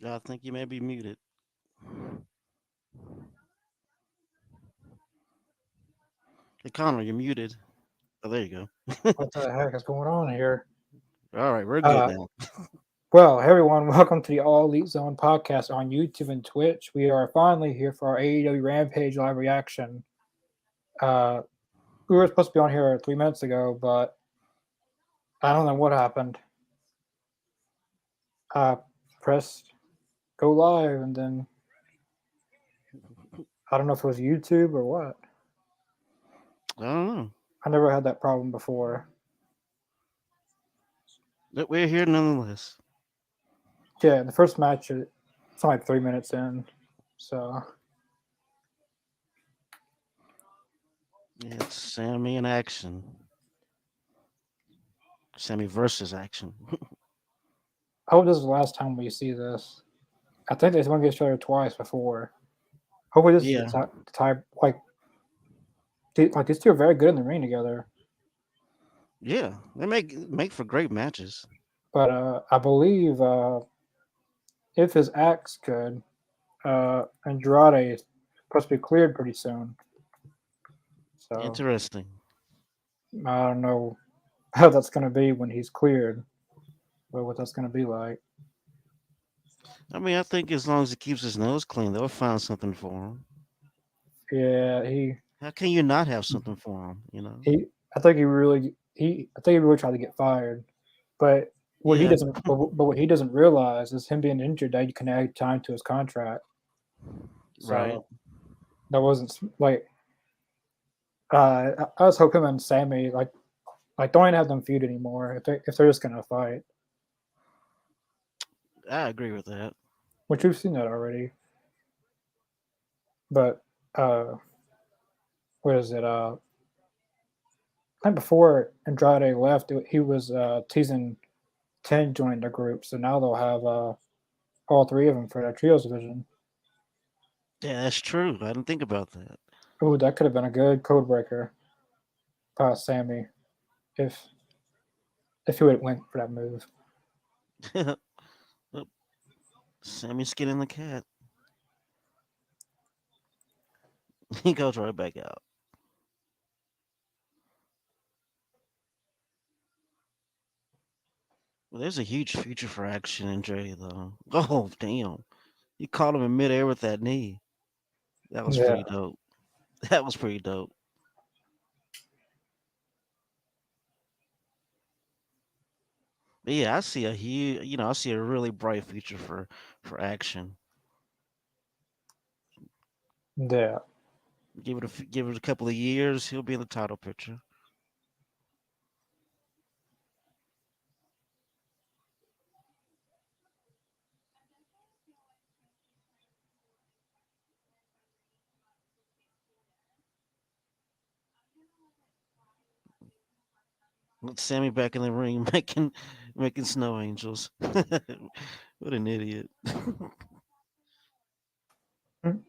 I think you may be muted. Hey, Connor, you're muted. Oh, there you go. What the heck is going on here? All right, we're good Uh, now. well, hey everyone, welcome to the All Elite Zone podcast on YouTube and Twitch. We are finally here for our AEW Rampage live reaction. Uh, we were supposed to be on here 3 minutes ago, but I don't know what happened. Uh, pressed go live, and then I don't know if it was YouTube or what. I don't know. I never had that problem before. But we're here nonetheless. Yeah, the first match, it's only 3 minutes in, so It's Sammy in action. Sammy versus action. I hope this is the last time we see this. I think they went against each other twice before. Hopefully, this is the Yeah, type like these two are very good in the ring together. yeah. They make for great matches. But I believe if his act's good, Andrade is supposed to be cleared pretty soon. So Interesting. I don't know how that's going to be when he's cleared, but what that's going to be like. I mean, I think as long as he keeps his nose clean, they'll find something for him. Yeah, How can you not have something for him? he I think I think he really tried to get fired, but Yeah, what he doesn't realize is him being injured that you can add time to his contract. right. So that wasn't like I was hoping him and Sammy like don't even have them feud anymore if they're just gonna fight, I agree with that. which we've seen that already. But uh, what is it? I think before Andrade left, he was teasing 10 joined the group, so now they'll have all three of them for their trios division. Yeah, that's true. I didn't think about that. Oh, that could have been a good code breaker past Sammy if if he would have went for that move. Well, Sammy skinning the cat. He goes right back out. Well, there's a huge future for action in Dre, though. Oh, damn. He caught him in midair with that knee. That was Yeah, pretty dope. That was pretty dope. But yeah, I see a huge, I see a really bright future for action. yeah. Give it a couple of years, he'll be in the title picture. With Sammy back in the ring making snow angels. What an idiot. Mm.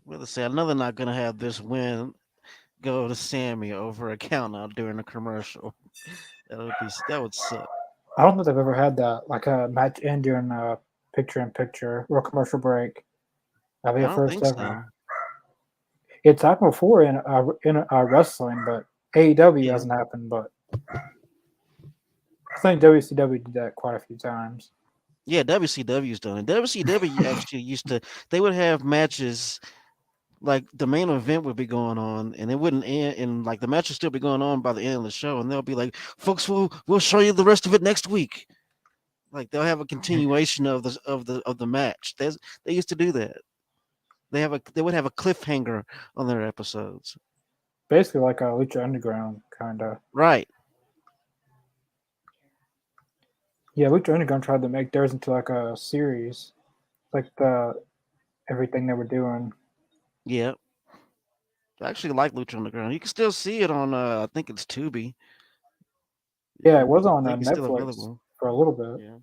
Well, say I know they're not gonna have this win go to Sammy over a count out during a commercial. That would suck. I don't think they've ever had that like a match end during a picture in picture or commercial break. That'd be I a don't first think ever. so. It's happened before in wrestling, but AEW Yeah. hasn't happened. But I think WCW did that quite a few times. Yeah, WCW's done it. WCW actually used to they would have matches like the main event would be going on and it wouldn't end and like the match would still be going on by the end of the show and they'll be like, folks, we'll show you the rest of it next week. Like they'll have a continuation of the match. They used to do that. They would have a cliffhanger on their episodes. Basically, like a Lucha Underground kind of. Right. Yeah, Lucha Underground tried to make theirs into like a series, like the everything they were doing. Yeah. I actually like Lucha Underground. You can still see it on I think it's Tubi. Yeah, it was I on think it's still Netflix available. for a little bit. Yeah.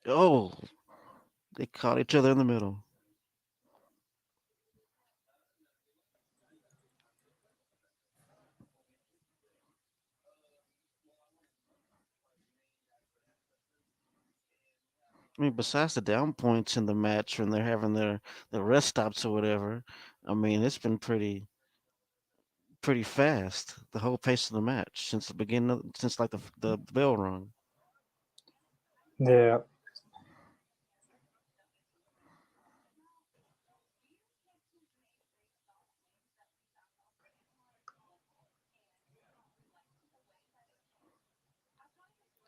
Oh, they caught each other in the middle. I mean, besides the down points in the match when they're having their rest stops or whatever, I mean, it's been pretty fast. The whole pace of the match since the beginning, since like the bell rung. Yeah,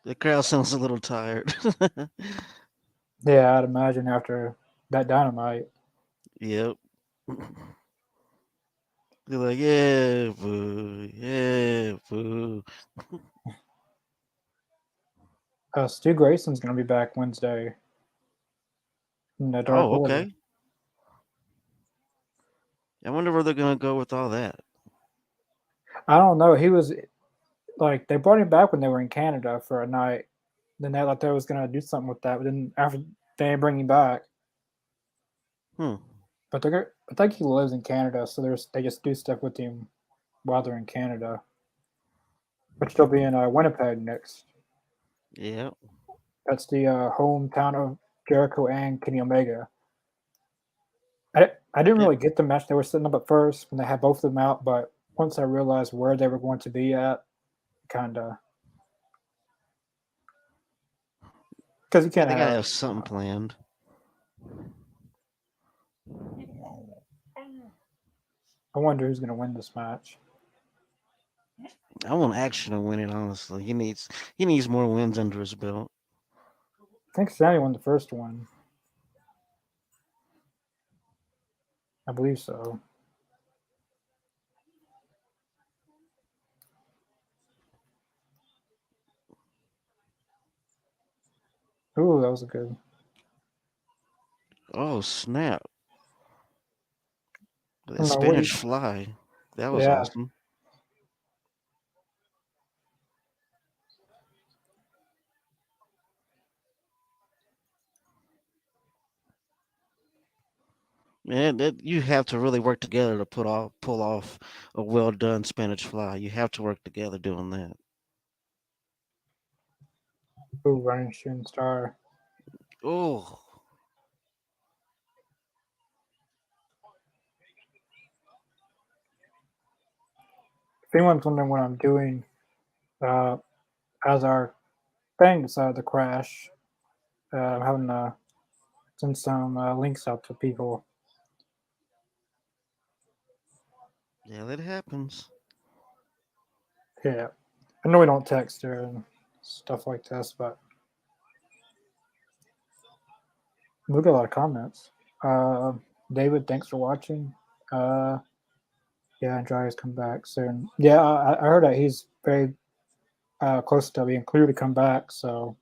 The crowd sounds a little tired. yeah, I'd imagine after that dynamite. Yep. They're like, yeah, boo, yeah, boo. Stu Grayson's gonna be back Wednesday in the Dark Oh, Order. okay. I wonder where they're gonna go with all that. I don't know. He was like they brought him back when they were in Canada for a night. Then they thought they was gonna do something with that, but then after they didn't bring him back. Hmm. But I think he lives in Canada, so they just do stuff with him while they're in Canada. Which they'll be in Winnipeg next. Yeah. That's the hometown of Jericho and Kenny Omega. I didn't Yep. really get the match they were setting up at first when they had both of them out, but once I realized where they were going to be at, kind of because you Yeah, can't they gotta have. have something planned. I wonder who's going to win this match. I want Action to win it. Honestly, he needs more wins under his belt. I think Sammy won the first one. I believe so. Ooh, that was a good. Oh snap! I That don't know what you. Spanish Fly. That was Yeah, awesome. Man, that you have to really work together to pull off a well done Spanish Fly. You have to work together doing that. ooh, running shooting star. Oh, If anyone's wondering what I'm doing, uh, as our thing decided to crash, I'm having to send some links out to people. yeah, that happens. Yeah, I know we don't text or and stuff like this, but we got a lot of comments. Uh, David, thanks for watching. Uh, yeah, Andreas come back soon. Yeah, I heard that he's very close to being clear to come back. So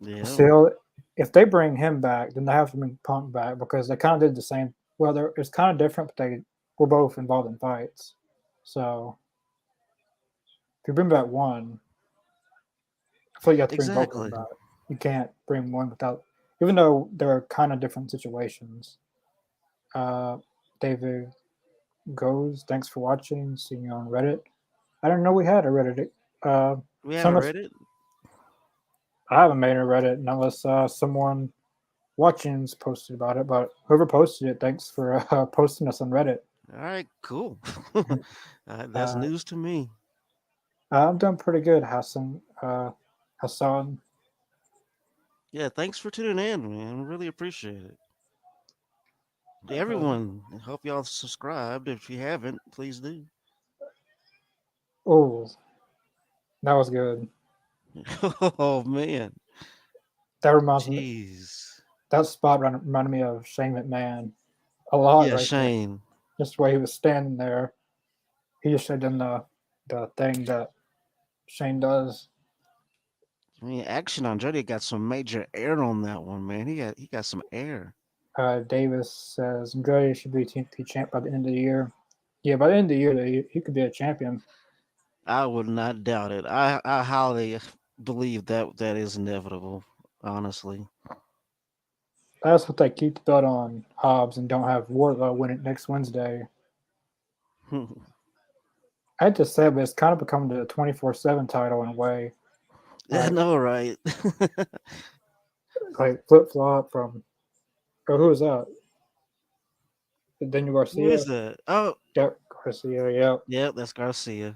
we'll Yeah, see. If they bring him back, then they have to bring Punk back because they kind of did the same. Well, it's kind of different, but they were both involved in fights. So if you bring back one, I feel like you have to bring both of them exactly. back. You can't bring one without, even though they're kind of different situations. Uh, David goes, thanks for watching. Seeing you on Reddit. I didn't know we had a Reddit. Uh, We haven't some read it. I haven't made a Reddit unless someone watching's posted about it. But whoever posted it, thanks for posting us on Reddit. All right, cool. That's Uh, news to me. I'm doing pretty good, Hassan. Hassan. Yeah, thanks for tuning in, man. Really appreciate it. To Uh, everyone, I hope y'all subscribed. If you haven't, please do. oh, that was good. Oh man, That reminds me. jeez. That spot reminded me of Shane McMahon a lot Yeah, right there. Shane. Just the way he was standing there. He just had done the thing that Shane does. I mean, Action Andretti got some major air on that one, man. He got some air. Davis says Andrade should be TNT champ by the end of the year. Yeah, by the end of the year, he could be a champion. I would not doubt it. I highly believe that is inevitable. honestly. That's what they keep the belt on Hobbs and don't have Wardlow win it next Wednesday. I hate to say it, but it's kind of become the 24/7 title in a way. I Like know, right? flip flop from who was that? Daniel Who is Garcia. that? Oh, Yep, Garcia. Yep, yeah, that's Garcia.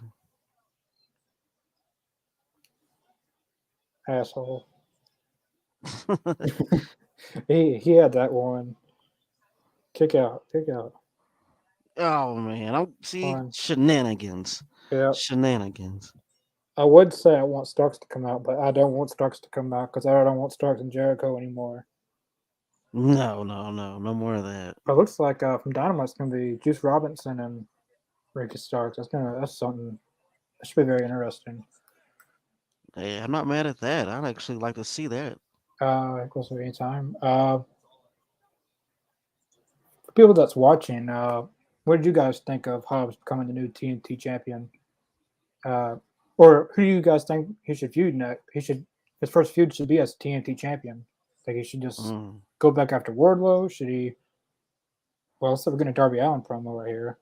asshole. He had that one. Kick out, kick out. Oh man, I'm see One. shenanigans, Yep. shenanigans. I would say I want Starks to come out, but I don't want Starks to come out because I don't want Starks and Jericho anymore. No, no, no, no more of that. But it looks like from Dynamite it's gonna be Juice Robinson and Ricky Starks. That's something that should be very interesting. Hey, I'm not mad at that. I'd actually like to see that. Of course, at any time. For people that's watching, what did you guys think of Hobbs becoming the new TNT champion? Uh, or who do you guys think he should feud next? His first feud should be as TNT champion. Like he should just Mm. go back after Wardlow. Should he? Well, so we're getting a Darby Allen promo right here.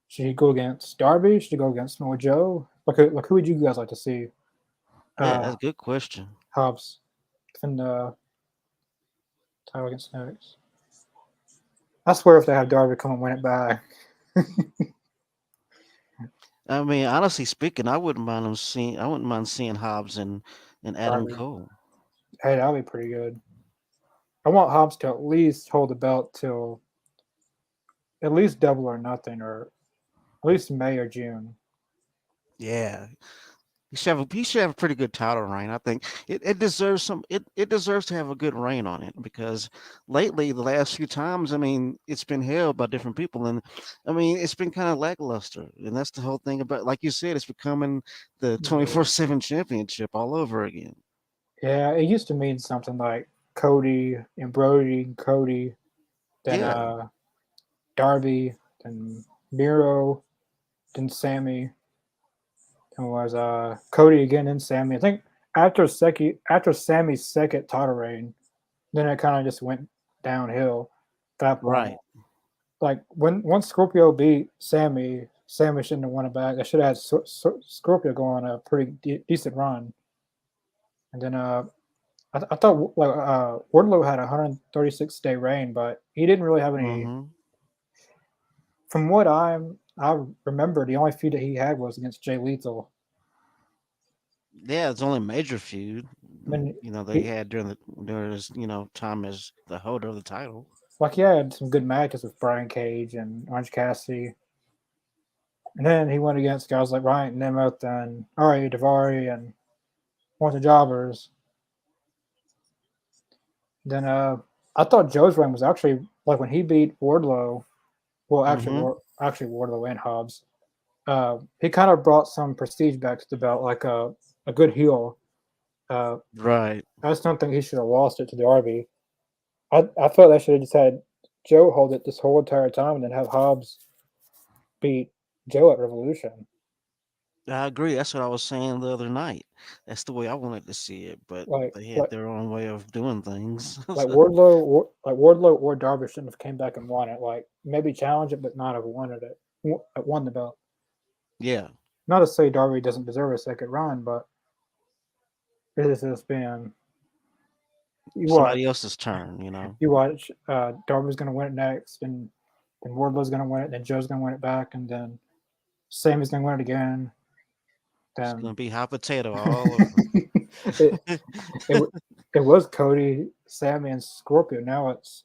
Should he go against Darby? Should he go against Samoa Joe? Like who would you guys like to see? Yeah, that's Uh, a good question. Hobbs defend the title against next. I swear, if they have Darby come and win it back, I mean, honestly speaking, I wouldn't mind seeing Hobbs and Adam Darby, Cole. hey, that'll be pretty good. I want Hobbs to at least hold the belt till at least Double or Nothing, or at least May or June. Yeah, he should have a pretty good title reign. I think it deserves it deserves to have a good reign on it because lately the last few times, I mean, it's been held by different people and I mean it's been kind of lackluster. And that's the whole thing about like you said, it's becoming the 24/7 championship all over again. Yeah, it used to mean something like Cody and Brody, Cody, then Yeah, Darby, then Miro, then Sammy, then was Cody again, then Sammy. I think after Sammy's second title reign, then it kind of just went downhill at that point. right. Like once Scorpio beat Sammy, Sammy shouldn't have won it back. I should have had Scorpio go on a pretty decent run, and then I thought like Wardlow had a 136-day reign, but he didn't really have any. Mhm. From what I remember, the only feud that he had was against Jay Lethal. Yeah, it's only major feud, I mean, that he he had during his, time as the holder of the title. like he had some good matches with Brian Cage and Orange Cassidy, and then he went against guys like Ryan Nemeth and Ari Daivari and a bunch of jobbers. Then I thought Joe's reign was actually like when he beat Wardlow. Well, Mhm. actually Wardlow and Hobbs. He kind of brought some prestige back to the belt, like a good heel. Uh, Right. I just don't think he should have lost it to Darby. I felt they should have just had Joe hold it this whole entire time and then have Hobbs beat Joe at Revolution. I agree. That's what I was saying the other night. That's the way I wanted to see it, but Like they had like their own way of doing things. like So, Wardlow or Darby shouldn't have came back and won it. Like maybe challenge it, but not have won it. Won the belt. yeah, Not to say Darby doesn't deserve a second run, but it has just been you watch somebody else's turn. Darby's going to win it next, and then Wardlow's going to win it, then Joe's going to win it back, and then Sammy's going to win it again. It's gonna Then be hot potato all over. it, it it was Cody, Sammy, and Scorpio. Now it's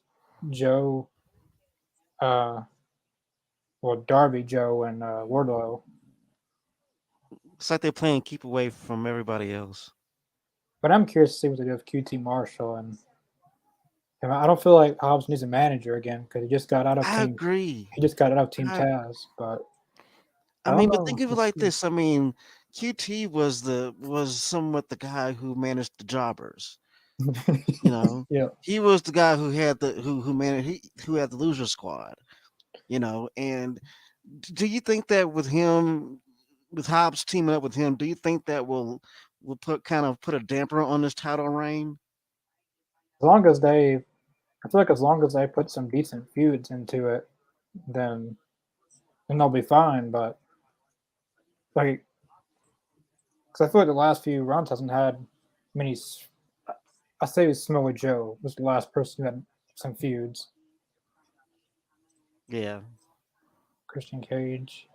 Joe, uh, Darby, Joe, and Wardlow. It's like they're playing keep away from everybody else. But I'm curious to see what they do with QT Marshall, and I don't feel like Hobbs needs a manager again because I agree. he just got out of Team I Taz. But I I don't mean, but think know. of it We'll like see. this. I mean, QT was somewhat the guy who managed the jobbers. You know, Yeah. he was the guy who had the who managed who had the loser squad. And do you think that with him, with Hobbs teaming up with him, do you think that will put a damper on this title reign? as long as they, I feel like as long as they put some decent feuds into it, then they'll be fine. But like, because I feel like the last few runs hasn't had many. I say Smelly Joe was the last person who had some feuds. Yeah. Christian Cage.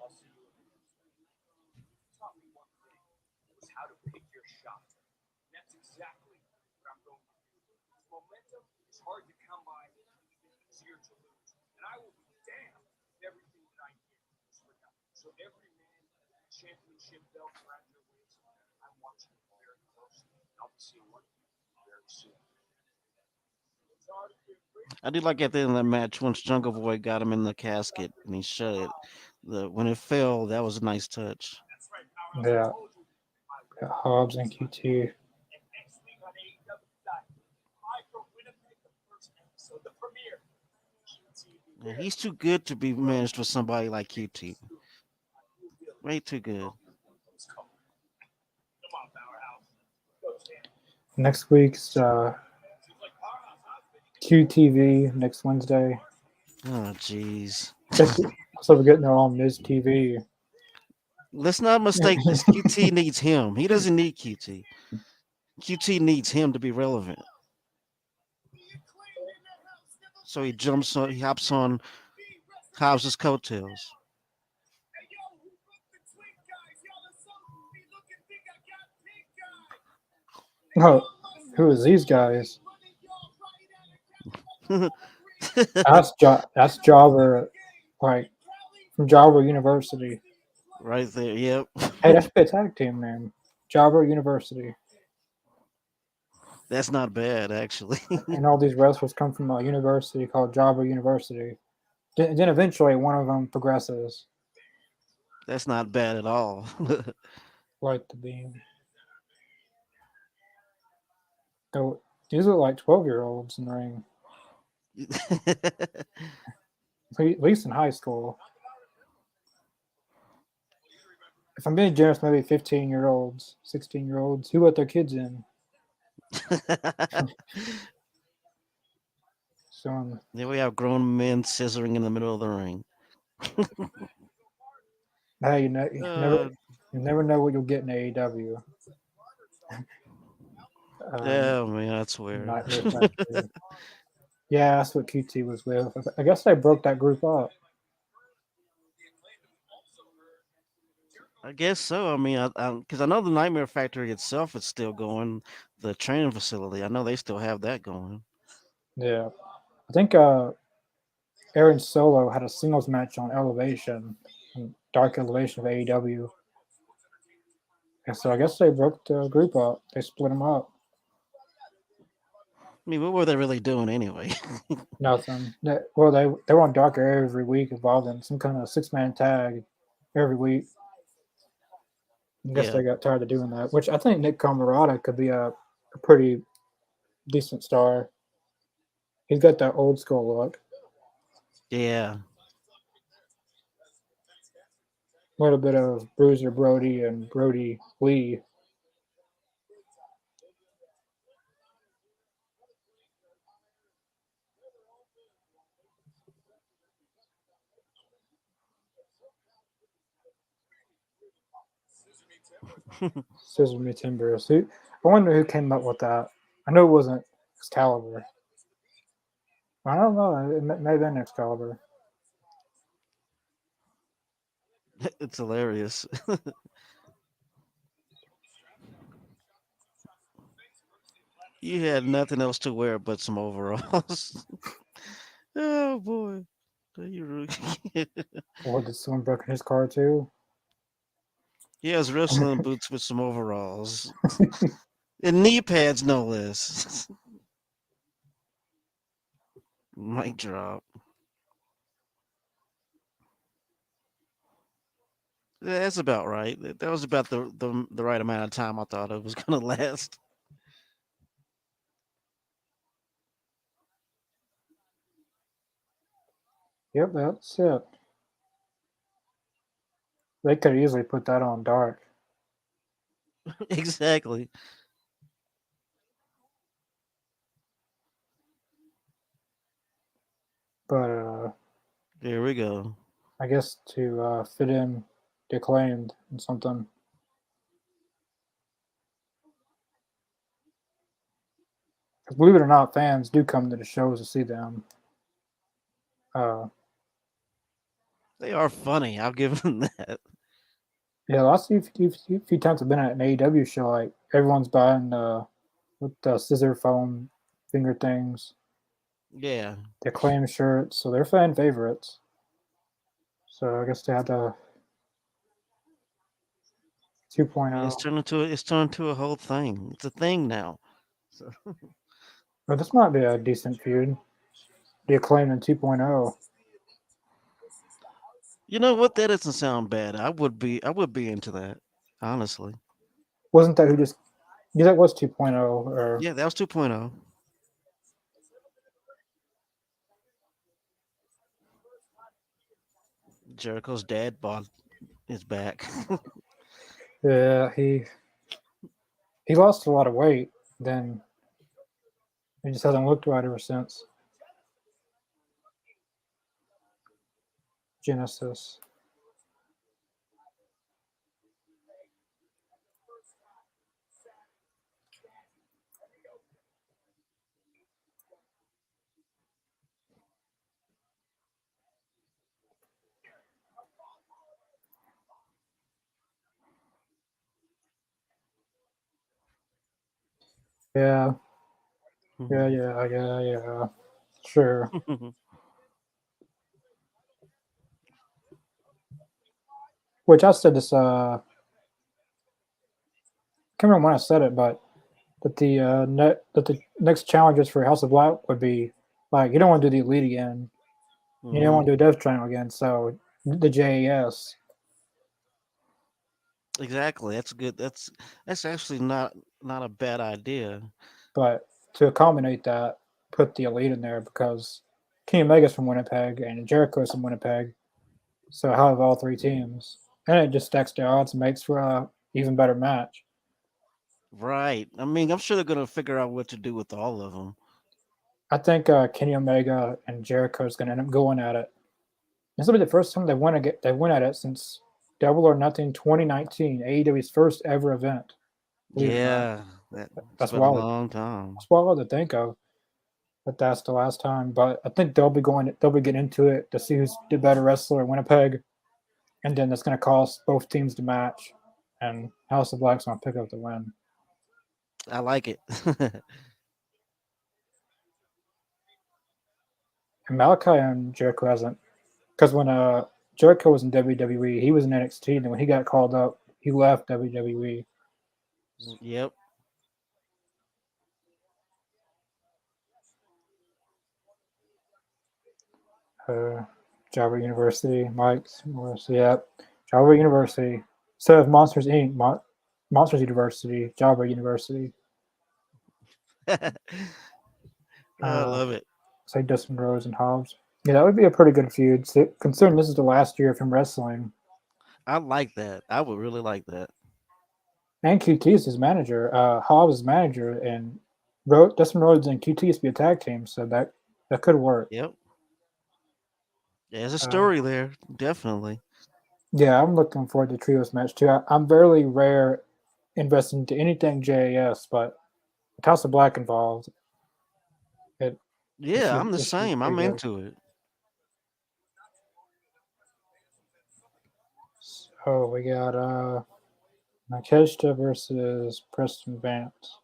I do like at the end of that match once Jungle Boy got him in the casket and he shut it. The when it fell, that was a nice touch. Yeah, got Hobbs and QT. Yeah, he's too good to be managed with somebody like QT. Way too good. Next week's QTV next Wednesday. Oh jeez. Guess so we're getting their own Miz TV. Let's not mistake this. QT needs him. He doesn't need QT. QT needs him to be relevant. So he hops on Hobbs's coattails. Oh, who is these guys? That's Jobber, like from Jobber University. Right there. Yep. Hey, that should be a tag team name. Jobber University. That's not bad actually. And all these wrestlers come from a university called Jobber University. Then eventually one of them progresses. That's not bad at all. Light the beam. So these are like 12-year-olds in the ring, at least in high school. If I'm being generous, maybe 15-year-olds, 16-year-olds who let their kids in. So There we have grown men scissoring in the middle of the ring. hey, Uh, you never know what you'll get in AEW. yeah, man, I swear. Nightmare Factory. Yeah, that's what QT was with. I guess they broke that group up. I guess so. I mean, because I know the Nightmare Factory itself is still going. The training facility, I know they still have that going. Yeah, I think Aaron Solo had a singles match on Elevation, Dark Elevation of AEW. And so I guess they broke the group up. They split them up. I mean, what were they really doing anyway? Nothing. Well, they were on Dark every week, involved in some kind of 6-man tag every week. I guess Yeah, they got tired of doing that. Which I think Nick Camarada could be a pretty decent star. He's got that old school look. yeah. A little bit of Bruiser Brody and Brody Lee. Scissor Me Timbers. I wonder who came up with that. I know it wasn't Excalibur. I don't know. It may have been Excalibur. It's hilarious. You had nothing else to wear but some overalls. Oh boy, you really- Or did someone broke in his car too? he has wrestling boots with some overalls and knee pads, no less. Mic drop. Yeah, that's about right. That was about the right amount of time I thought it was gonna last. Yep, that's it. They could easily put that on Dark. Exactly. but There we go. I guess to fit in, declaimed and something. Believe it or not, fans do come to the shows to see them. Uh, They are funny. I'll give them that. yeah, last few times I've been at an AEW show, like everyone's buying with the scissor foam finger things, Yeah. the acclaim shirts, so they're fan favorites. So I guess they had the Yeah, 2.0. it's turned into a whole thing. It's a thing now. So But this might be a decent feud. The acclaim in 2.0. you know what? That doesn't sound bad. I would be into that. Honestly. Wasn't that who just? Yeah, that was 2.0. Or Yeah, that was 2.0. Jericho's dad bought his back. yeah, he lost a lot of weight. Then he just hasn't looked right ever since Genesis. Yeah, yeah. Sure. Which I said this. Can't remember when I said it, but that the next challenges for House of Black would be like you don't want to do the Elite again. You don't hmm want to do Death Triangle again. So the JAS, Exactly. That's good. That's actually not a bad idea. but to accommodate that, put the Elite in there because Kenny Omega's from Winnipeg and Jericho's from Winnipeg. So I have all three teams, and it just stacks the odds and makes for a even better match. Right. I mean, I'm sure they're gonna figure out what to do with all of them. I think Kenny Omega and Jericho is going to end up going at it. This will be the first time they went at it since Double or Nothing 2019, AEW's first ever event. Believe it or not, Yeah, it's that's been a wild. long time. That's wild to think of. But that's the last time. But I think they'll be getting into it to see who's the better wrestler in Winnipeg, and then that's going to cost both teams the match, and House of Black's going to pick up the win. I like it. And Malachi and Jericho hasn't, because when Jericho was in WWE, he was in NXT, and then when he got called up, he left WWE. Yep. Uh, Java University, Mike's University, yep. Java University. Instead of Monsters Inc., Monsters University, Java University. I Uh, love it. say Dustin Rose and Hobbs. Yeah, that would be a pretty good feud. So, considering this is the last year of him wrestling, I like that. I would really like that. and QT is his manager. Hobbs is manager, and Dustin Rhodes and QT used to be a tag team, so that could work. Yep. There's a Uh, story there. Definitely. yeah, I'm looking forward to the trios match too. I'm very rare investing into anything JAS, but with House of Black involved, it Yeah, I'm the this should be same. pretty I'm good. into it. So we got Nakeshita versus Preston Vance.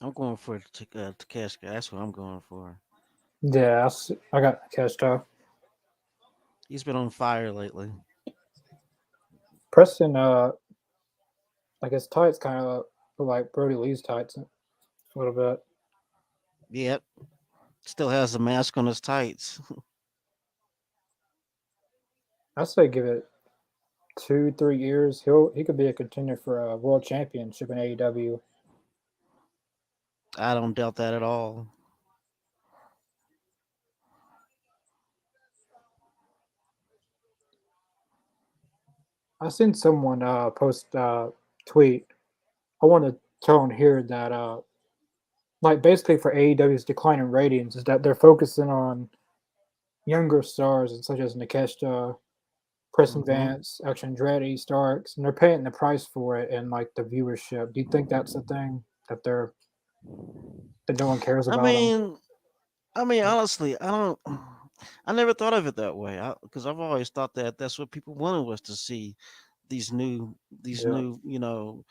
I'm going for Takeshita. That's what I'm going for. Yeah, I got Nakeshita. He's been on fire lately. Preston, like his tights kind of look like Brody Lee's tights a little bit. Yep. Still has the mask on his tights. I say give it 2 3 years. He could be a contender for a world championship in AEW. I don't doubt that at all. I seen someone post tweet. I want to tell him here that like basically for AEW's decline in ratings is that they're focusing on younger stars and such as Nikeshita, Preston Hmm. Vance, Action Andretti, Starks, and they're paying the price for it and like the viewership. Do you think that's the thing that they're that no one cares I about them? mean, honestly, I don't. I never thought of it that way. Because I've always thought that that's what people wanted was to see these new, these Yeah, new,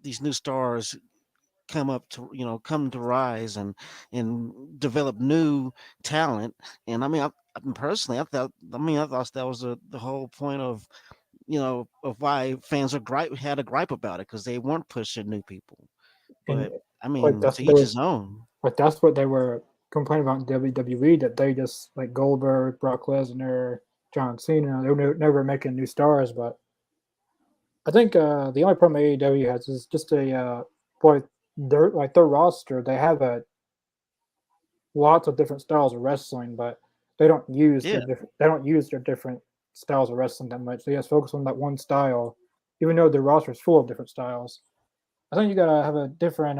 these new stars come up to, come to rise and develop new talent. And personally, I thought that was the whole point of, of why fans had a gripe about it because they weren't pushing new people. and But like that's to what they each were his own. like that's what they were complaining about in WWE that they just like Goldberg, Brock Lesnar, John Cena. They were never making new stars, but I think the only problem AEW has is just a boy, their roster. They have a lots of different styles of wrestling, but Yeah, they don't use their different styles of wrestling that much. They just focus on that one style, even though their roster is full of different styles. I think you gotta have a different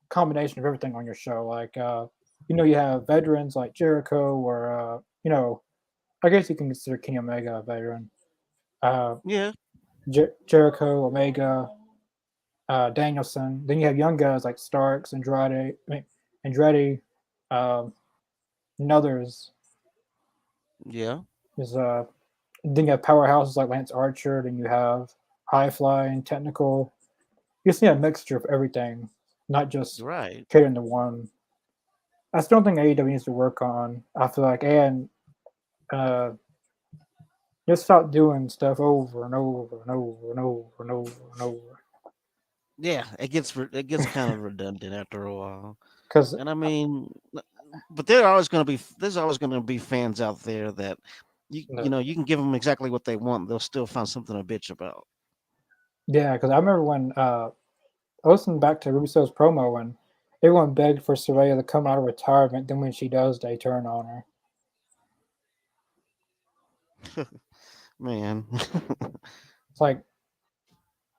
combination of everything on your show. Like you have veterans like Jericho, or I guess you can consider Kenny Omega a veteran. Uh, yeah, Jericho, Omega, Danielson. Then you have young guys like Starks, Andretti, um, and others. yeah. Is Then you have powerhouses like Lance Archer. Then you have high fly and technical. You just need a mixture of everything, not just Right. catering to one. That's the only thing AEW needs to work on. I feel like, and uh, just stop doing stuff over and over and over and over and over and over. Yeah, it gets kind of redundant after a while. Because And but there's always going to be fans out there that you can give them exactly what they want, they'll still find something to bitch about. yeah, because I remember when I listened back to Russo's promo and everyone begged for Soraya to come out of retirement. Then when she does, they turn on her. Man. It's like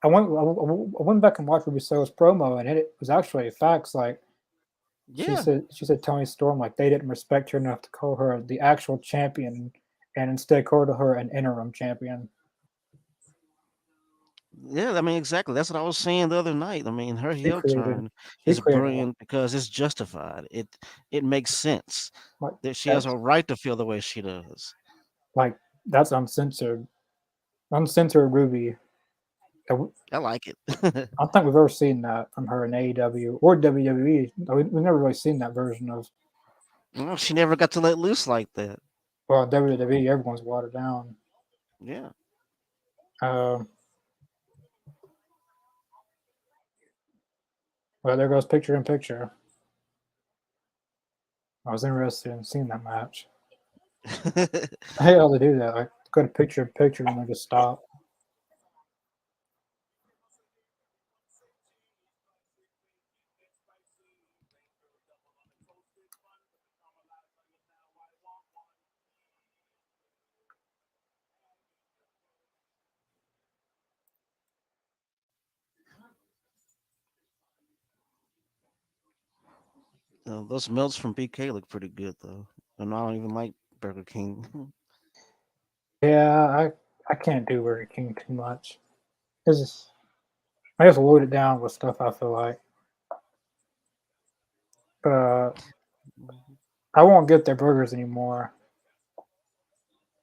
I went back and watched Russo's promo, and it was actually facts. Like Yeah. she said Tony Storm like they didn't respect her enough to call her the actual champion, and instead called her an interim champion. Yeah, exactly. That's what I was saying the other night. Her She heel created turn she is created brilliant because it's justified. It makes sense like that she has that's a right to feel the way she does. like that's uncensored Ruby. I like it. I don't think we've ever seen that from her in AEW or WWE. We've never really seen that version of Well, she never got to let loose like that. well WWE. Everyone's watered down. Yeah. Uh, well, there goes picture in picture. I was interested in seeing that match. I hate how they do that. Like go to picture in picture and they just stop. Those melts from BK look pretty good though, and I don't even like Burger King. Yeah, I can't do Burger King too much. It's just I just load it down with stuff I feel like. Uh, I won't get their burgers anymore.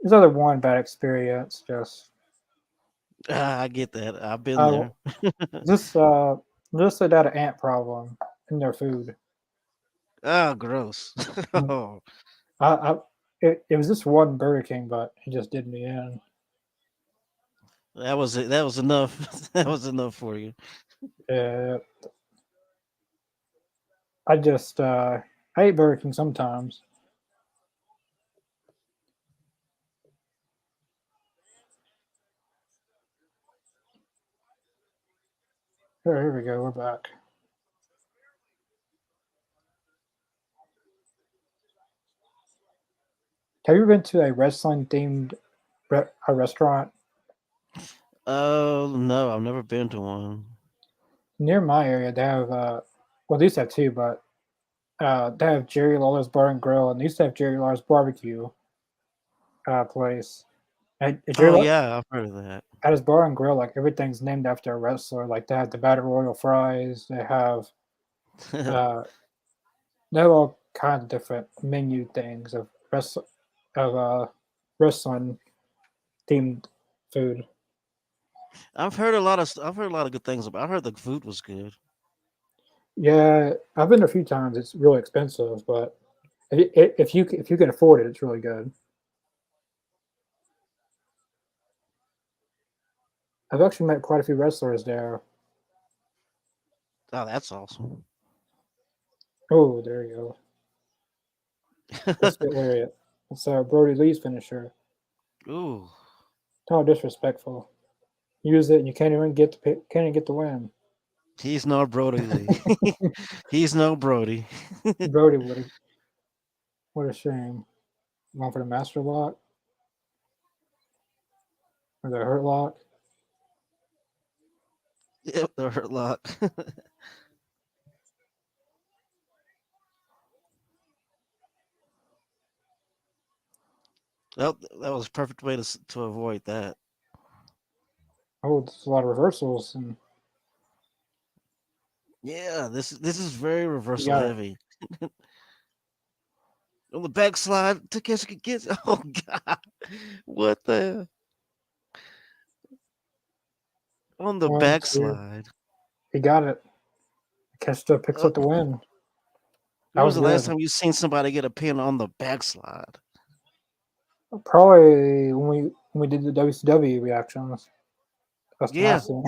There's other one bad experience. I get that. I've been Uh, there. just uh, just they had an ant problem in their food. Ah, gross. Mm. Oh, I it was just one Burger King, but it just did in the end. that was it. That was enough. That was enough for you. Uh, I eat Burger King sometimes. Here we go. We're back. Have you ever been to a wrestling themed a restaurant Oh no, I've never been to one. near my area? They have well, they used to have two, but they have Jerry Lawler's Bar and Grill, and they used to have Jerry Lawler's Barbecue place. And Jerry Oh Law- yeah, I've heard of that. at his Bar and Grill, like everything's named after a wrestler. Like they have the Battle Royal fries. Uh, they have all kinds of different menu things of wrestling themed food. I've heard a lot of good things about. I heard the food was good. Yeah, I've been a few times. It's really expensive, but if you can afford it, it's really good. I've actually met quite a few wrestlers there. Oh, that's awesome. Oh, there you go. Let's get Lariat. It's Brody Lee's finisher. Ooh, How disrespectful. Use it and you can't even get the win. he's no Brody Lee. He's no Brody. Brody would have. What a shame. Going for the master lock or the hurt lock. Yep, the hurt lock. That was a perfect way to avoid that. Oh, there's a lot of reversals and Yeah, this is very you reversal got it. heavy. On the backslide, Takeshi gets. Oh God, what the on the One, two. backslide? He got it. Kesta picks up the Oh, win. That when was was the last good. time you seen somebody get a pin on the backslide? Probably when we did the WCW reactions. That's the Yeah. last thing.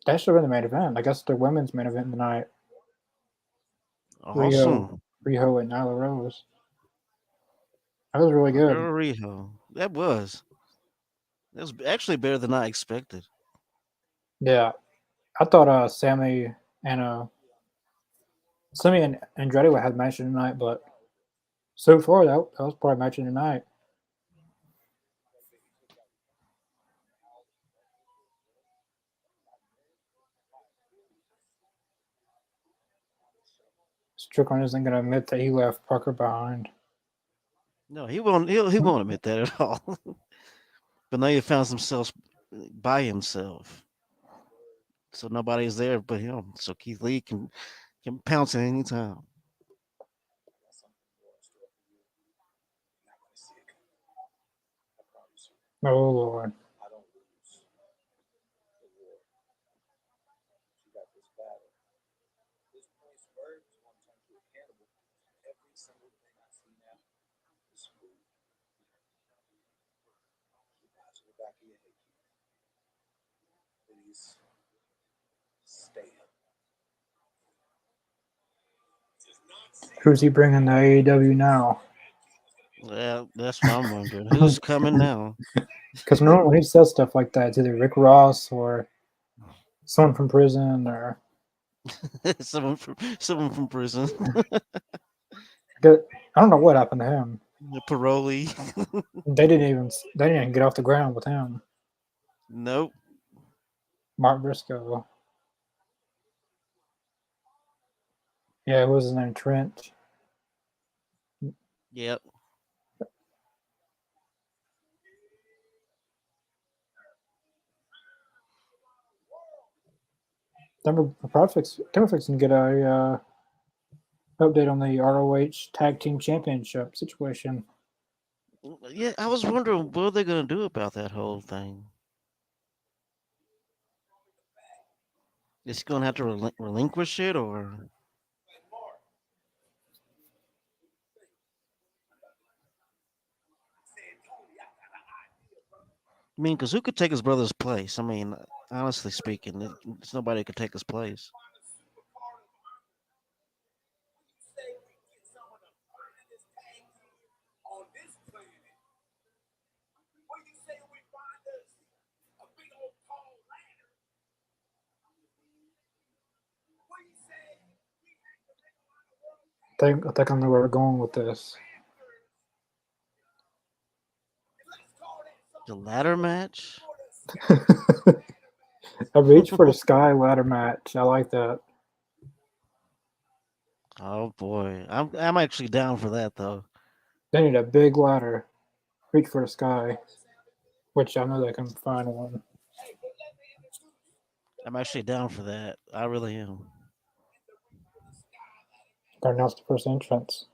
That should have been the main event. I guess the women's main event tonight. Rio, Awesome. Rio and Nyla Rose. That was really good. Girl Riho. That was actually better than I expected. Yeah, I thought and Sammy and Andretti would have match of the night, but so far that was probably match of the night. Strickland isn't going to admit that he left Parker behind. No, he won't admit that at all. But now he found himself by himself. So nobody's there but him. So Keith Lee can pounce at any time. Oh Lord. Who's he bringing to AEW now? Yeah, that's what I'm wondering. Who's coming now? Because normally when he says stuff like that, it's either Rick Ross or someone from prison or Someone from prison. I don't know what happened to him. The parolee. They didn't even get off the ground with him. Nope. Mark Briscoe. Yeah, what was his name? Trent. Yep. Demofix can get a update on the ROH Tag Team Championship situation. Yeah, I was wondering what are they gonna do about that whole thing. Is he gonna have to relinquish it, or I mean, because who could take his brother's place? I mean, honestly speaking, there's nobody who could take his place. I think I know where we're going with this. The ladder match. A reach for the sky ladder match. I like that. Oh boy, I'm actually down for that though. They need a big ladder. Reach for the sky, which I know they can find one. I'm actually down for that. I really am. Gotta announce the first entrance.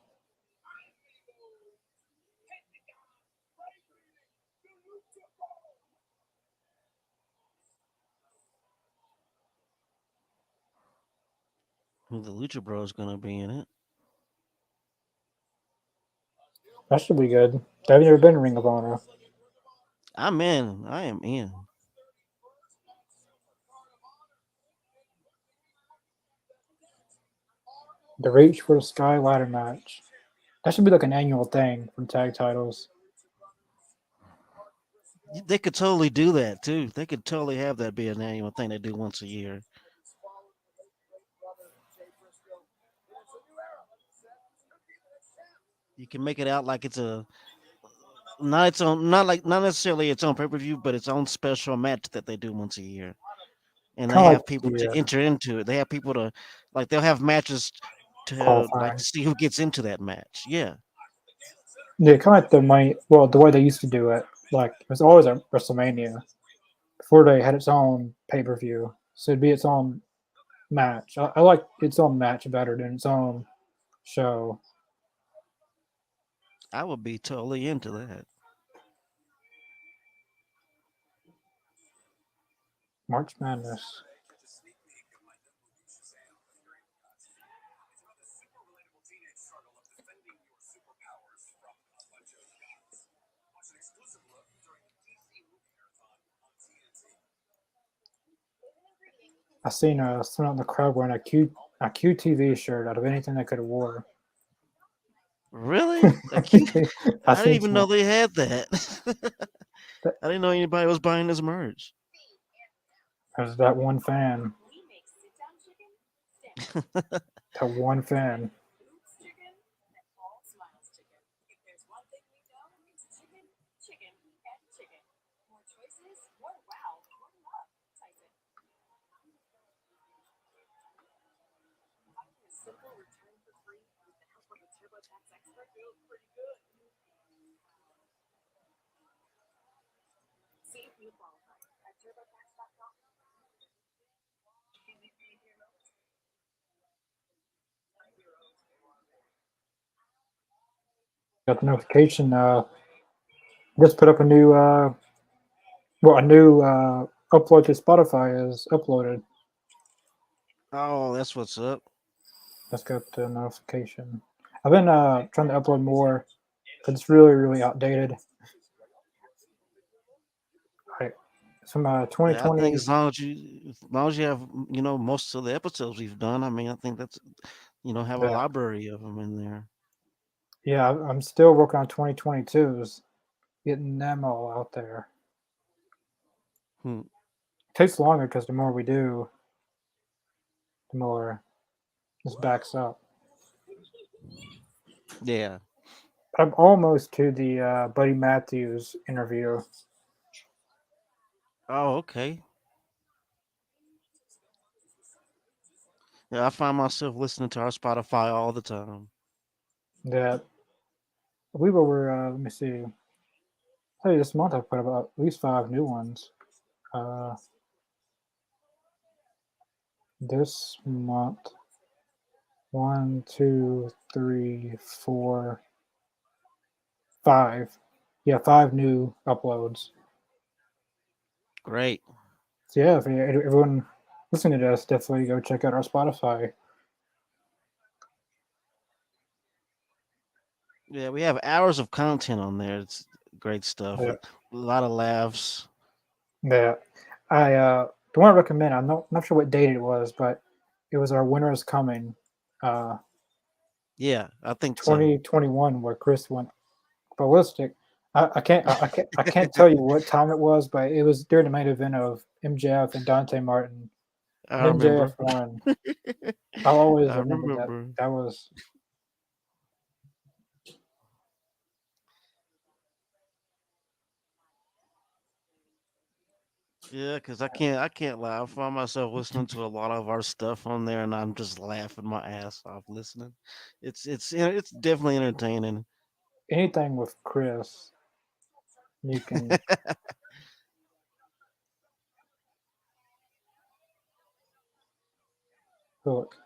Who the Lucha Bros gonna be in it? That should be good. They've never been in Ring of Honor. I'm in. I am in. The reach for the sky ladder match. That should be like an annual thing for tag titles. They could totally do that too. They could totally have that be an annual thing they do once a year. You can make it out like it's a not its own, not necessarily its own pay per view, but its own special match that they do once a year. And they Kind of like have people to the enter into it. They have people to like. They'll have matches to like qualifying. to see who gets into that match. Yeah, Yeah, kind of like the money. Well, the way they used to do it. Like it was always at WrestleMania before they had its own pay per view. So it'd be its own match. I like its own match better than its own show. I would be totally into that. March Madness. I seen someone in the crowd wearing a QTV shirt out of anything they could have wore. Really? A cute. I I didn't seen even know some. they had that. I didn't know anybody was buying this merch. There's that one fan. That one fan. Got the notification. Just put up a new upload to Spotify is uploaded. Oh, that's what's up. Just got the notification. I've been trying to upload more because it's really outdated. Right. Some Yeah, I think 2020. as long as you have, most of the episodes we've done, I mean, I think that's, have a Yeah, library of them in there. yeah. I'm still working on 2022s, getting them all out there. Hmm. It takes longer because the more we do, the more this backs up. Yeah. I'm almost to the Buddy Matthews interview. Oh, okay. Yeah, I find myself listening to our Spotify all the time. That I believe over. Let me see. Tell you this month I put about at least 5 new ones. Uh, this month, one, two, three, four, five. Yeah, 5 new uploads. Great. So yeah, if everyone listening to us, definitely go check out our Spotify. Yeah, we have hours of content on there. It's great stuff. Yeah, A lot of laughs. yeah. I the one I recommend. I'm not sure what date it was, but it was our Winter is Coming, uh, Yeah, I think so. 2021, where Chris went ballistic. I can't tell you what time it was, but it was during the main event of MJF and Dante Martin. I And MJF remember. won. I'll always I remember that. remember. That was Yeah, because I can't lie. I find myself listening to a lot of our stuff on there, and I'm just laughing my ass off listening. It's definitely entertaining. Anything with Chris, you can hook.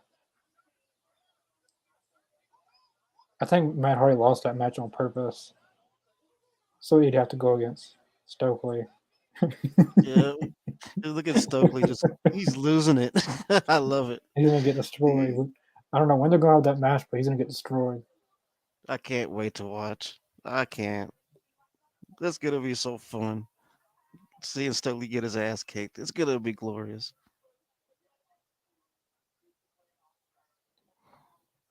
I think Matt Hardy lost that match on purpose, so he'd have to go against Stokely. Yeah, look at Stokely, just he's losing it. I love it. He's gonna get He, destroyed. I don't know when they're gonna have that match, but he's gonna get destroyed. I can't wait to watch. I can't. That's gonna be so fun. Seeing Stokely get his ass kicked. It's gonna be glorious.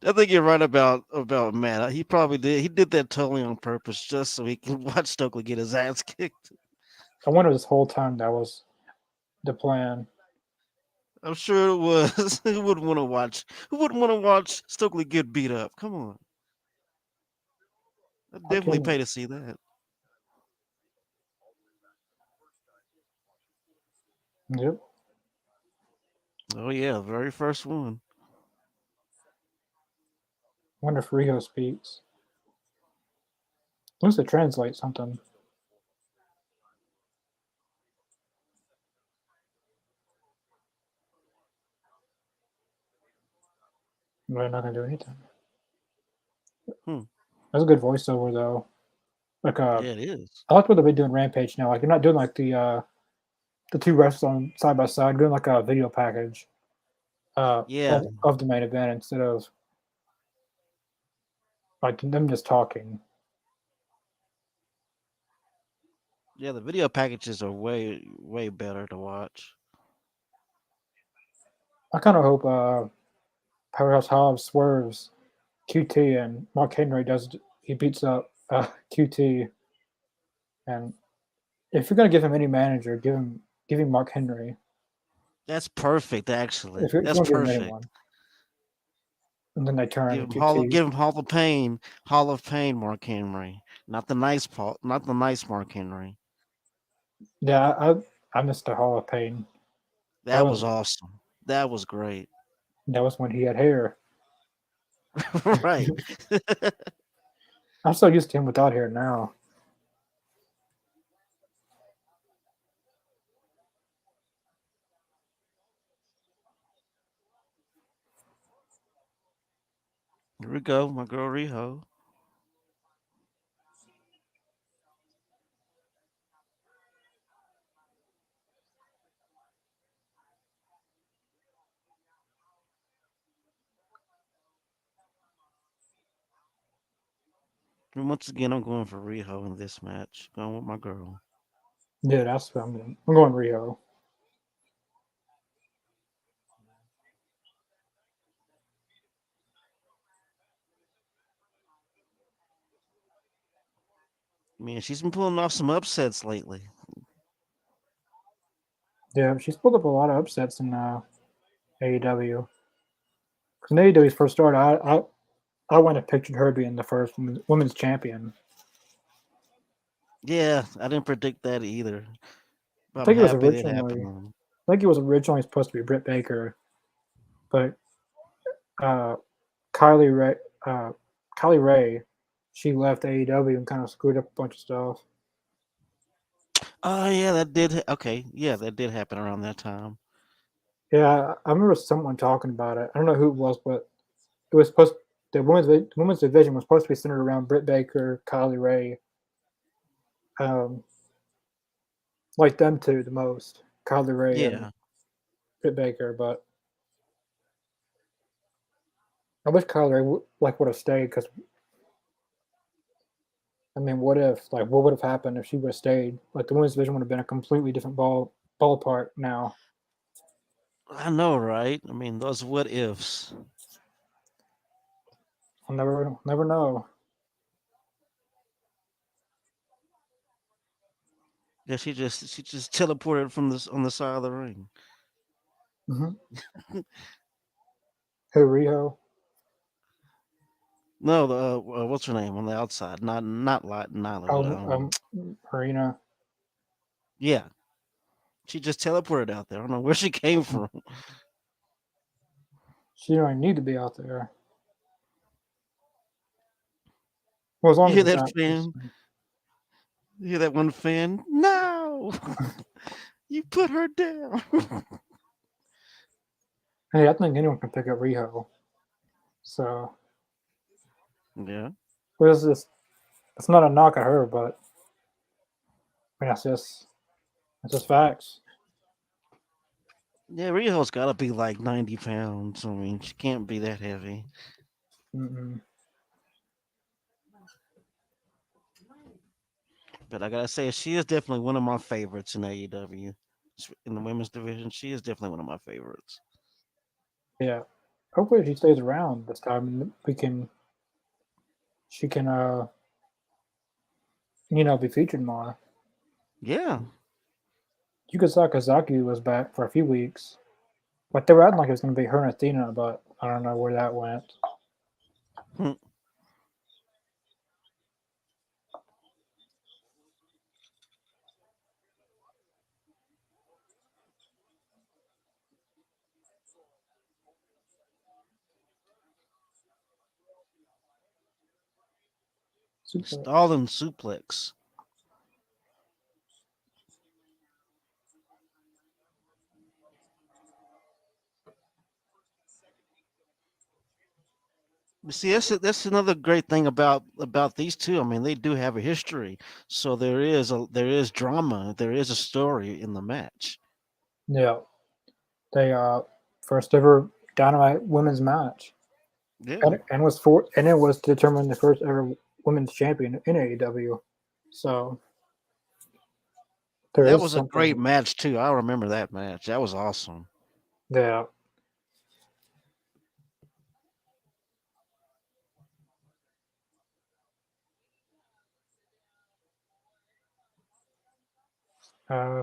I think you're right about Matt. He did that totally on purpose, just so he can watch Stokely get his ass kicked. I wonder this whole time that was the plan. I'm sure it was. Who wouldn't want to watch? Who wouldn't want to watch Stokely get beat up? Come on, I'd How definitely can pay to see that. yep. Oh yeah, very first one. Wonder if Rio speaks. Wants to translate something. But I'm not gonna do anything. Hmm. That's a good voiceover though. Like Yeah, it is. I like what they've been doing Rampage now. Like they're not doing like the two wrestlers on side by side, doing like a video package Yeah, of the main event instead of like them just talking. yeah. The video packages are way better to watch. I kind of hope Powerhouse Hobbs swerves QT and Mark Henry does he beats up QT, and if you're gonna give him any manager, give him Mark Henry. That's perfect, actually. If That's you're gonna give him perfect. anyone, and then they turn Give and him Hall of QT. give him Hall of Pain, Mark Henry, not the nice Mark Henry. Yeah, I missed the Hall of Pain. That That was was awesome. That was great. that was when he had hair. Right. I'm so used to him without hair now. Here we go, my girl Riho. And once again, I'm going for Riho in this match. Going with my girl. Yeah, that's what I'm doing. I'm going Rio. Man, she's been pulling off some upsets lately. Yeah, she's pulled up a lot of upsets in AEW. Because when AEW's first started, I wouldn't have pictured her being the first women's champion. Yeah, I didn't predict that either. But I I'm think it was happy that originally, happened. I think it was originally supposed to be Britt Baker, but uh, Kylie Ray, uh, Kylie Ray, she left AEW and kind of screwed up a bunch of stuff. Oh yeah, okay. Yeah, that did happen around that time. Yeah, I remember someone talking about it. I don't know who it was, but it was supposed the women's division was supposed to be centered around Britt Baker, Kylie Ray, um, like them two the most, Kylie Ray and Yeah. Britt Baker. But I wish Kylie Ray would have stayed because I mean, what would have happened if she would have stayed? Like the women's division would have been a completely different ballpark now. I know, right? I mean, those what ifs. I'll never know. Yeah, she just teleported from this on the side of the ring. Mm-hmm. Who Riho? No, the what's her name on the outside? Not Nyla, but Oh, Marina. yeah, She just teleported out there. I don't know where she came from. She don't even need to be out there. Well, as You long as hear it's that not. fan? You hear that one fan? No, you put her down. Hey, I think anyone can pick up Riho. So, Yeah, but it's not a knock at her, but I mean, that's just facts. yeah. Rio's got to be like 90 pounds. I mean, she can't be that heavy. Mm-mm. But I gotta say, she is definitely one of my favorites in AEW. In the women's division, she is definitely one of my favorites. Yeah. Hopefully, she stays around this time, and she can be featured more. Yeah, Yuka Sakazaki was back for a few weeks, but they were acting like it was going to be her and Athena, but I don't know where that went. Hmm. Super. Stalin suplex. You see, that's another great thing about these two. I mean, they do have a history, so there is drama, there is a story in the match. Yeah. They first ever Dynamite women's match, Yeah, and it was to determine the first ever women's champion in AEW. So there that is was a great something match too. I remember that match. That was awesome. there.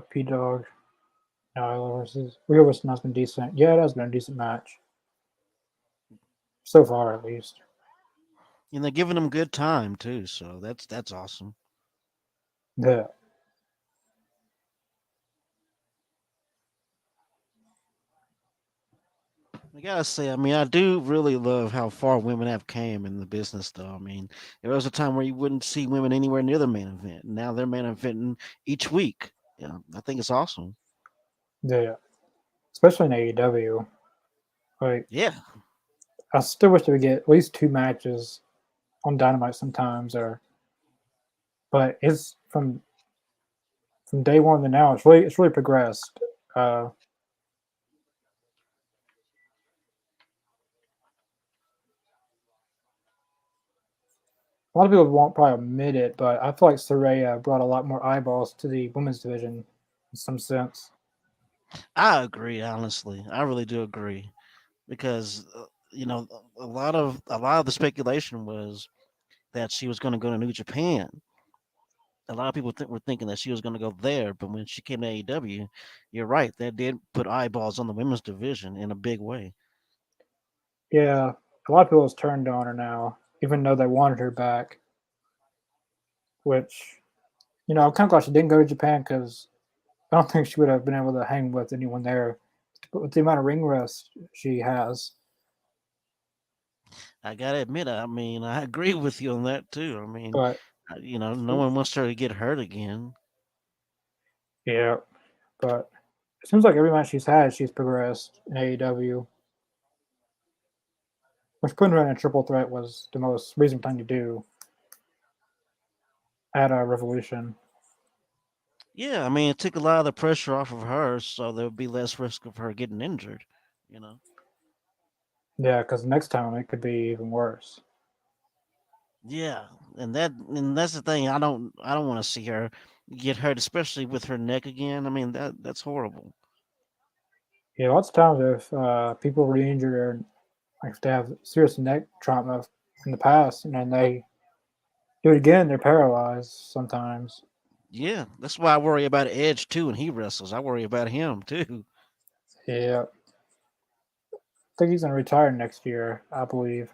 P Dog Nyla versus Rio versus has been decent. Yeah, it has been a decent match so far, at least. And they're giving them good time too, so that's awesome. Yeah, I gotta say, I mean, I do really love how far women have came in the business, though. I mean, there was a time where you wouldn't see women anywhere near the main event. Now they're main eventing each week. Yeah, I think it's awesome. yeah, especially in AEW. Like, Yeah, I still wish they would get at least two matches on Dynamite sometimes, or but it's from day one to now. It's really progressed. Uh, a lot of people won't probably admit it, but I feel like Saraya brought a lot more eyeballs to the women's division in some sense. I agree. Honestly, I really do agree because a lot of the speculation was that she was going to go to New Japan. A lot of people were thinking that she was going to go there, but when she came to AEW, you're right. That did put eyeballs on the women's division in a big way. Yeah, a lot of people has turned on her now, even though they wanted her back. Which I'm kind of glad she didn't go to Japan because I don't think she would have been able to hang with anyone there. But with the amount of ring rust she has, I gotta admit, I mean, I agree with you on that too. I mean, but no one wants her to get hurt again. yeah, but it seems like every match she's had, she's progressed in AEW. Which putting her in a triple threat was the most reasonable thing to do at a Revolution. Yeah, I mean, it took a lot of the pressure off of her, so there would be less risk of her getting injured. You know. Yeah, because next time it could be even worse. Yeah, and that's the thing. I don't want to see her get hurt, especially with her neck again. I mean, that's horrible. Yeah, lots of times if people were injured or like if they have serious neck trauma in the past and then they do it again, they're paralyzed sometimes. Yeah, that's why I worry about Edge too when he wrestles. I worry about him too. Yeah, I think he's gonna retire next year, I believe.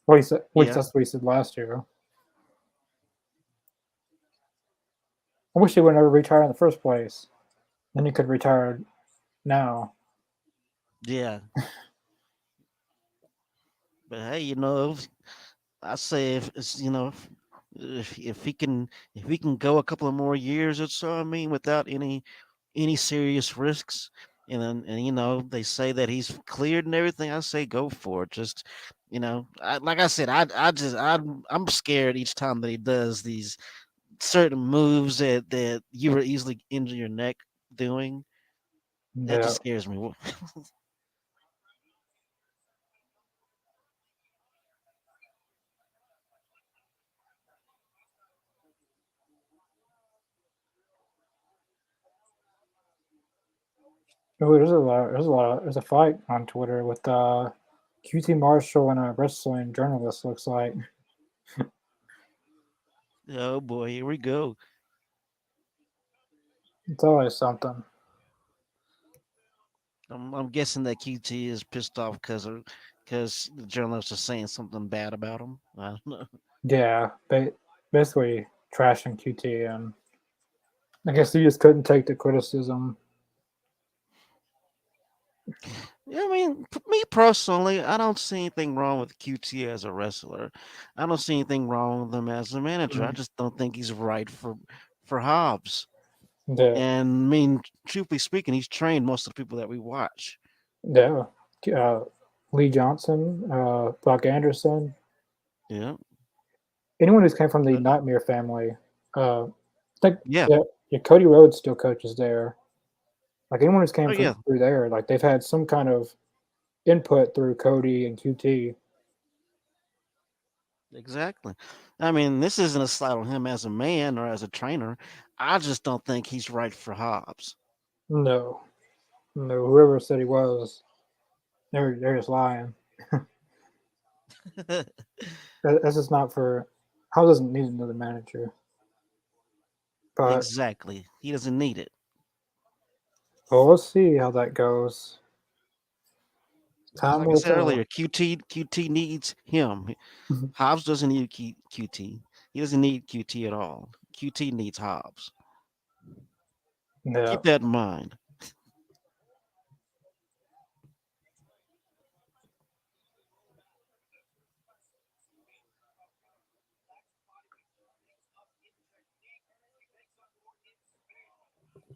Well, he said, at least Yeah, that's what he said last year. I wish he would never retire in the first place. Then he could retire now. Yeah, but hey, I say if it's if he can go a couple of more years or so, I mean, without any serious risks, and they say that he's cleared and everything, I say go for it. Just like I said, I'm scared each time that he does these certain moves that you would easily injure your neck doing. That Yeah. just scares me. Oh, there's a fight on Twitter with QT Marshall and a wrestling journalist. Looks like Oh boy, here we go. it's always something. I'm guessing that QT is pissed off because the journalists are saying something bad about him. I don't know. Yeah, basically trashing QT, and I guess he just couldn't take the criticism. Yeah, I mean, me personally, I don't see anything wrong with QT as a wrestler. I don't see anything wrong with him as a manager. I Mm. just don't think he's right for Hobbs. Yeah, And I mean, truthfully speaking, he's trained most of the people that we watch. yeah. Uh, Lee Johnson, Buck Anderson, Yeah, anyone who's came from the uh, Nightmare family. I think yeah, yeah, Cody Rhodes still coaches there. Like anyone who's came oh from yeah, through there, like they've had some kind of input through Cody and QT. exactly. I mean, this isn't a slight on him as a man or as a trainer. I just don't think he's right for Hobbs. No, no, whoever said he was, they're just lying. That's just not for. How doesn't need another manager, but Exactly. He doesn't need it. well, we'll see how that goes. Just Time like I will said tell. earlier, QT needs him. Hobbs doesn't need QT. He doesn't need QT at all. QT needs Hobbs. Yeah. Keep that in mind.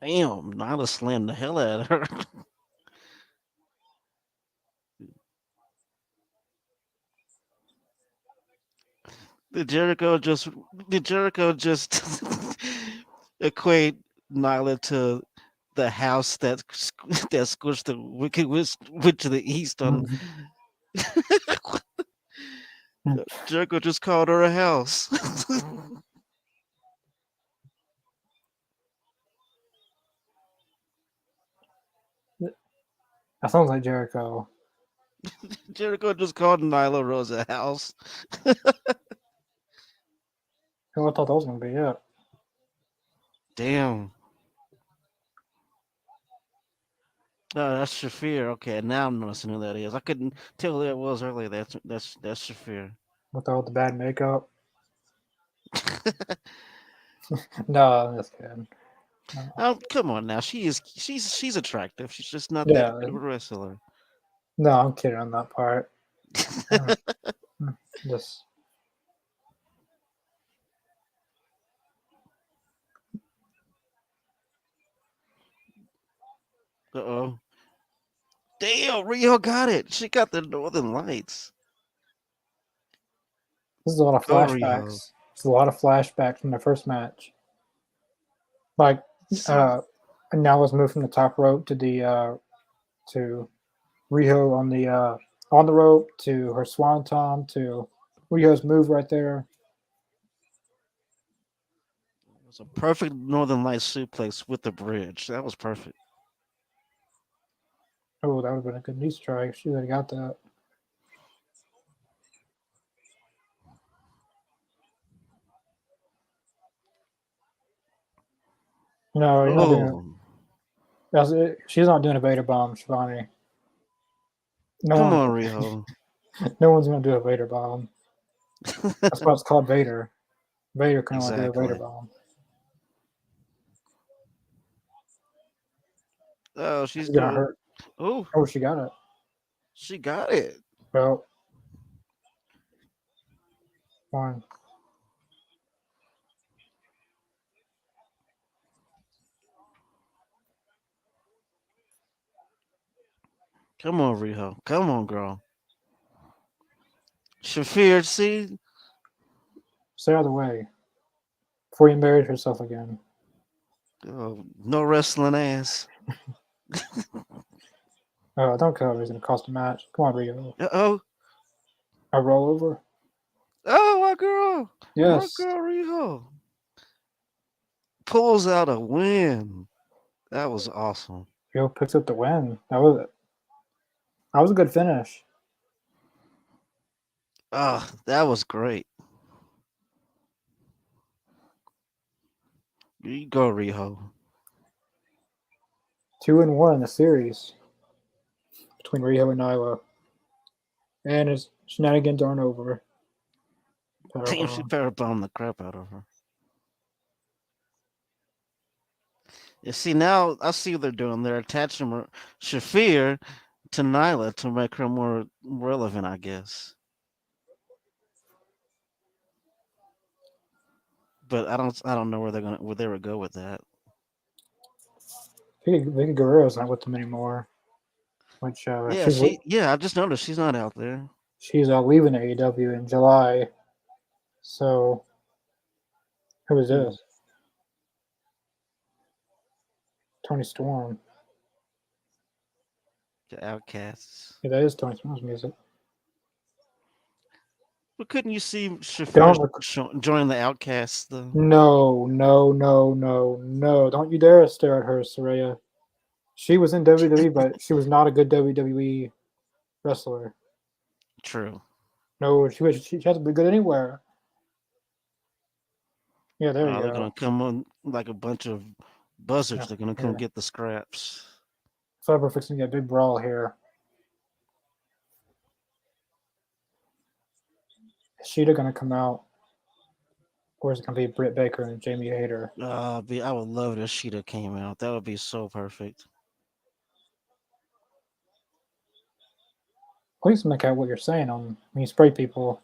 Damn, Nyla slammed the hell out of her. did Jericho just did Jericho just equate Nyla to the house that squished the Wicked Witch to the east on Jericho just called her a house. That sounds like Jericho. Jericho just called Nyla Rose a house. Who I thought that was gonna be it. Damn. Oh, that's Shafir. Okay, now I'm noticing who that is. I couldn't tell who that was earlier. That's Shafir. With all the bad makeup. No, I'm just kidding. No. Oh, come on now. She's attractive. She's just not that Yeah, good of a wrestler. no, I'm kidding on that part. Mm, Just Uh-oh. Damn, Rio got it. She got the Northern Lights. this is a lot of Go Rio. flashbacks. It's a lot of flashbacks from the first match. Like, See, uh, and now let's move from the top rope to the to Riho on the rope to her swanton to Riho's move right there. it was a perfect Northern Lights suplex with the bridge. That was perfect. Oh, that would have been a good knee strike. She would have got that. No, you're not doing it. Oh, That's it. She's not doing a Vader bomb, Shivani. No come one, on, Rio. no one's gonna do a Vader bomb. That's why it's called Vader. Vader can only do a Vader Exactly. bomb. Oh, she's She's gonna doing. hurt. Oh, Oh, she got it. she got it. Well, one. Come on, Riho. Come on, girl. Shafir, see? Stay out of the way before you embarrass yourself again. Oh, no wrestling ass. Oh, don't cover. It's gonna cost a match. Come on, Rio. Uh-oh. A rollover. Oh, my girl. My Yes. girl, Riho. Pulls out a win. That was awesome. Rio picks up the win. That was a good finish. Ah, that was great. You go, Riho. 2-1 in the series between Rio and Nyla. And his shenanigans aren't over. Damn, she Powerbomb. powerbombed the crap out of her. You see, now I see what they're doing. They're attaching Shafir to Nyla to make her more relevant, I guess. But I don't know where they would go with that. Vicky Guerrero's not with them anymore. Which Yeah, yeah, I just noticed she's not out there. she's leaving AEW in July. So who is Hmm, this? Tony Storm. the outcasts. Yeah, that is Tony Storm's music. But couldn't you see Shafir Don't join the outcasts though? no, no, no, no, no. Don't you dare stare at her, Soraya. She was in WWE, but she was not a good WWE wrestler. True. No, she has to be good anywhere. Yeah, there you They're go. gonna come on like a bunch of buzzards. Yeah, They're gonna come here. get the scraps. So we're fixing to get a big brawl here. Is Sheeta gonna come out, or is it gonna be Britt Baker and Jamie Hayter? I would love it if Sheeta came out. That would be so perfect. Please make out what you're saying on when you spray people.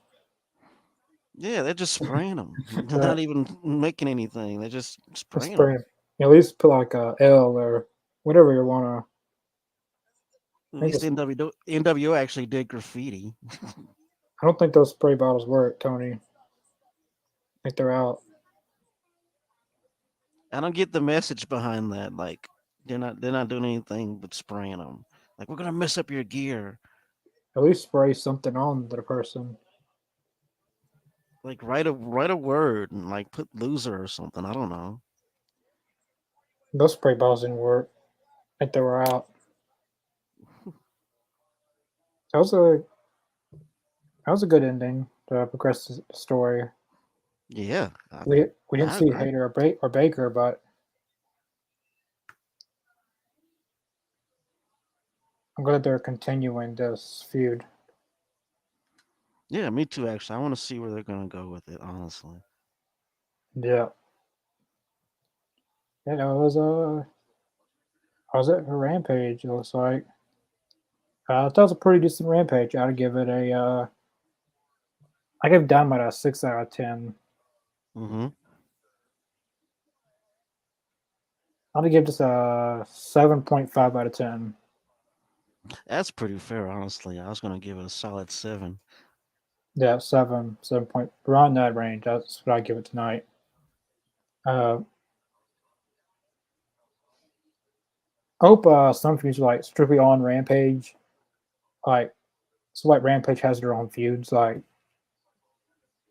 Yeah, they're just spraying them. They're Uh, not even making anything. They're just spraying spray them. 'em. At least put like a L or whatever you wanna. At I think least it's, NWO actually did graffiti. I don't think those spray bottles work, Tony. I think they're out. I don't get the message behind that. Like they're not doing anything but spraying them. Like we're gonna mess up your gear. At least spray something on the person. Like write a word and like put loser or something. I don't know. Those spray bottles didn't work. I think they were out. That was a that was a good ending to progress the story. Yeah, We didn't I see agree. Hayter or Baker, but I'm glad they're continuing this feud. Yeah, me too. Actually, I want to see where they're gonna go with it. Honestly. Yeah, yeah. That was was it a Rampage? It looks like that was a pretty decent Rampage. I'd give it a I give Dynamite a 6 out of 10. Mm-hmm. I'd give this a 7.5 out of 10. That's pretty fair, honestly. I was gonna give it a solid 7. Yeah, 7 point around that range. That's what I give it tonight. Uh, I hope some feuds like strictly on Rampage, like so like Rampage has their own feuds. Like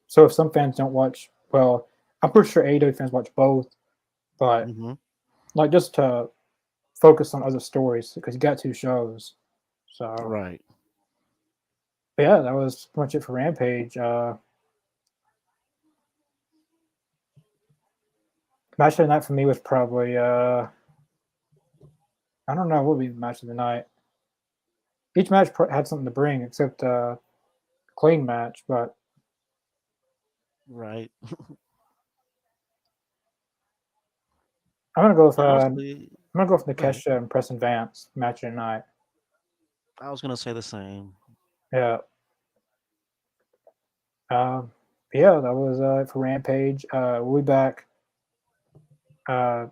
so, if some fans don't watch, well, I'm pretty sure AEW fans watch both, but Mm-hmm. like just to focus on other stories because you got two shows. So Right. but yeah, that was pretty much it for Rampage. Match of the night for me was probably I don't know what would be the match of the night. Each match had something to bring except clean match, but Right. I'm gonna go with Honestly, I'm gonna go for Go ahead. Nakesha and Preston Vance match of the night. I was gonna say the same. Yeah. Um, yeah, that was it for Rampage. We'll be back uh,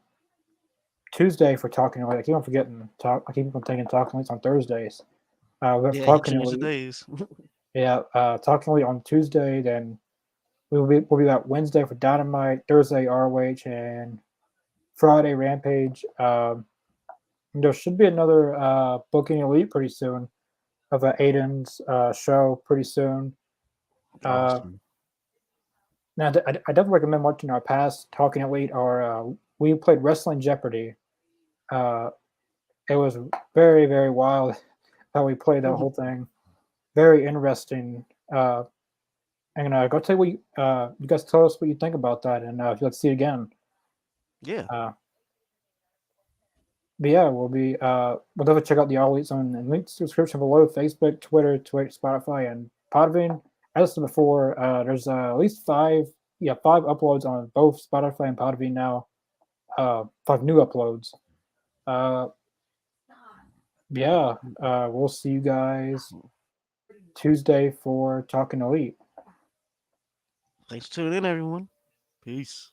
Tuesday for Talking Elite. I keep on forgetting. I keep on thinking Talking Elite's on Thursdays. We have Yeah, he Talking changed the Elite. days. Yeah, Talking Elite on Tuesday. Then we'll be back Wednesday for Dynamite, Thursday ROH, and Friday Rampage. There should be another Booking Elite pretty soon of Aiden's show pretty soon. Uh, Awesome. Now, I definitely recommend watching our past Talking Elite or we played Wrestling Jeopardy. Uh, it was very, very wild how we played that whole thing. Very interesting. And go tell you what you guys tell us what you think about that, and if you'd like to see it again. Yeah. Uh, but yeah, we'll definitely check out the All Elite Zone and links to the description below: Facebook, Twitter, Twitch, Spotify, and Podbean. As I said before, there's at least five uploads on both Spotify and Podbean now. Five new uploads. Uh, yeah, we'll see you guys Tuesday for Talking Elite. Thanks for tuning in, everyone. Peace.